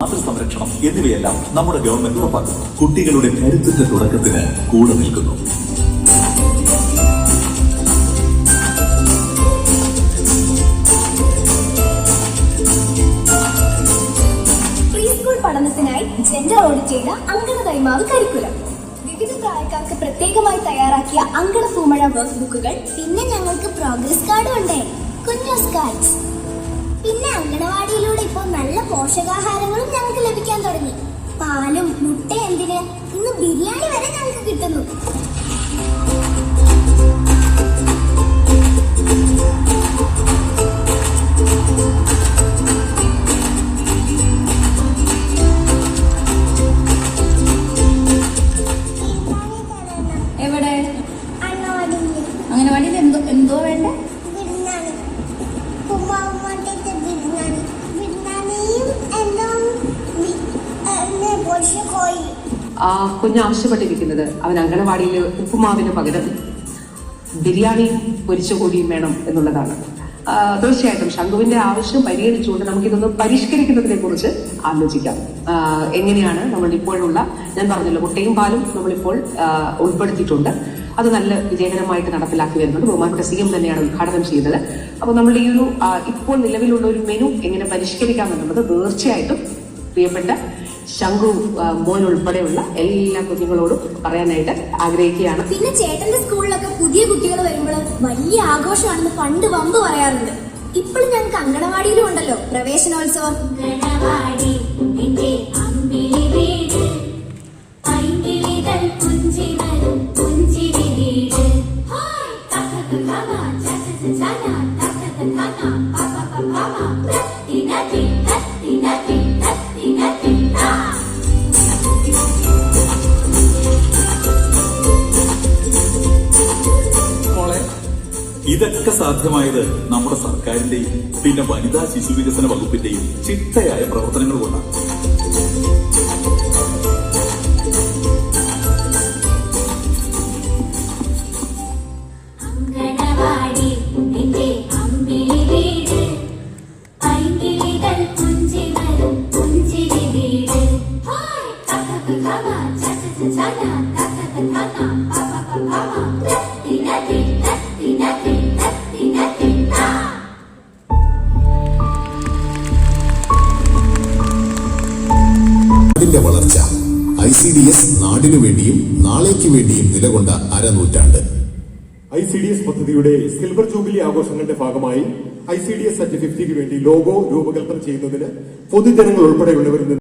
മാതൃസംരക്ഷണം എന്നിവയെല്ലാം നമ്മുടെ ഗവൺമെന്റ് ഉറപ്പാക്കുന്നു. കുട്ടികളുടെ കരുത്തുറ്റ തുടക്കത്തിന് കൂടെ നിൽക്കുന്നു. പ്രീസ്കൂൾ പഠനത്തിനായി ജെൻഡർ ഓഡിറ്റ് ചെയ്ത അങ്കണ കൈമാവ് കരിക്കുലം, വിവിധ പ്രായക്കാർക്ക് പ്രത്യേകമായി തയ്യാറാക്കിയ അങ്കണ പൂമഴ വർക്ക് ബുക്കുകൾ, പിന്നെ ഞങ്ങൾക്ക് പ്രോഗ്രസ് കാർഡും ഉണ്ട്, കുഞ്ഞോസ് കാർഡ്സ്. പിന്നെ അങ്കണവാടിയിലൂടെ ഇപ്പോൾ നല്ല പോഷകാഹാരങ്ങളും ഞങ്ങൾക്ക് ലഭിക്കാൻ തുടങ്ങി. പാലും മുട്ട എന്തിന്, ഇന്ന് ബിരിയാണി വരെ ഞങ്ങൾക്ക് കിട്ടുന്നു. എവിടെ? അംഗനവാടിയിൽ എന്തോ വേണ്ടേ? കുഞ്ഞ് ആവശ്യപ്പെട്ടിരിക്കുന്നത് അവൻ അംഗനവാടിയിൽ ഉപ്പുമാവിന് പകരം ബിരിയാണി പൊരിച്ച കോഴിയും വേണം എന്നുള്ളതാണ്. തീർച്ചയായിട്ടും ശംഖുവിന്റെ ആവശ്യം പരിഗണിച്ചുകൊണ്ട് നമുക്കിതൊന്ന് പരിഷ്കരിക്കുന്നതിനെ കുറിച്ച് ആലോചിക്കാം. എങ്ങനെയാണ് നമ്മൾ ഇപ്പോഴുള്ള, ഞാൻ പറഞ്ഞല്ലോ, മുട്ടയും പാലും നമ്മളിപ്പോൾ ഉൾപ്പെടുത്തിയിട്ടുണ്ട്. അത് നല്ല വിജയകരമായിട്ട് നടപ്പിലാക്കി വരുന്നുണ്ട്. ബഹുമാനപ്പെട്ട CM തന്നെയാണ് ഉദ്ഘാടനം ചെയ്തത്. അപ്പോൾ നമ്മൾ ഈ ഒരു ഇപ്പോൾ നിലവിലുള്ള ഒരു മെനു എങ്ങനെ പരിഷ്കരിക്കാമെന്നുള്ളത് തീർച്ചയായിട്ടും പ്രിയപ്പെട്ട ശംഖു മോൻ ഉൾപ്പെടെയുള്ള എല്ലാ കുഞ്ഞുങ്ങളോടും പറയാനായിട്ട് ആഗ്രഹിക്കുകയാണ്. പിന്നെ ചേട്ടന്റെ സ്കൂളിലൊക്കെ പുതിയ കുട്ടികൾ വരുമ്പോൾ വലിയ ആഘോഷമാണെന്ന് പണ്ട് വമ്പ് പറയാറുണ്ട്. ഇപ്പോഴും ഞങ്ങൾക്ക് അങ്കണവാടിയിലും ഉണ്ടല്ലോ പ്രവേശനോത്സവം. ഇതൊക്കെ സാധ്യമായത് നമ്മുടെ സർക്കാരിന്റെയും പിന്നെ വനിതാ ശിശു വികസന വകുപ്പിന്റെയും ചിട്ടയായ പ്രവർത്തനങ്ങൾ കൊണ്ടാണ്. നാടിന്റെ വളർച്ച ICDS നാടിനു വേണ്ടിയും നാളേക്ക് വേണ്ടിയും നിലകൊണ്ട അരനൂറ്റാണ്ട്. ICDS പദ്ധതിയുടെ സിൽവർ ജൂബിലി ആഘോഷങ്ങളുടെ ഭാഗമായി ICDS at 50 വേണ്ടി ലോഗോ രൂപകൽപ്പന ചെയ്യുന്നതിന് പൊതുജനങ്ങൾ ഉൾപ്പെടെയുള്ളവരിൽ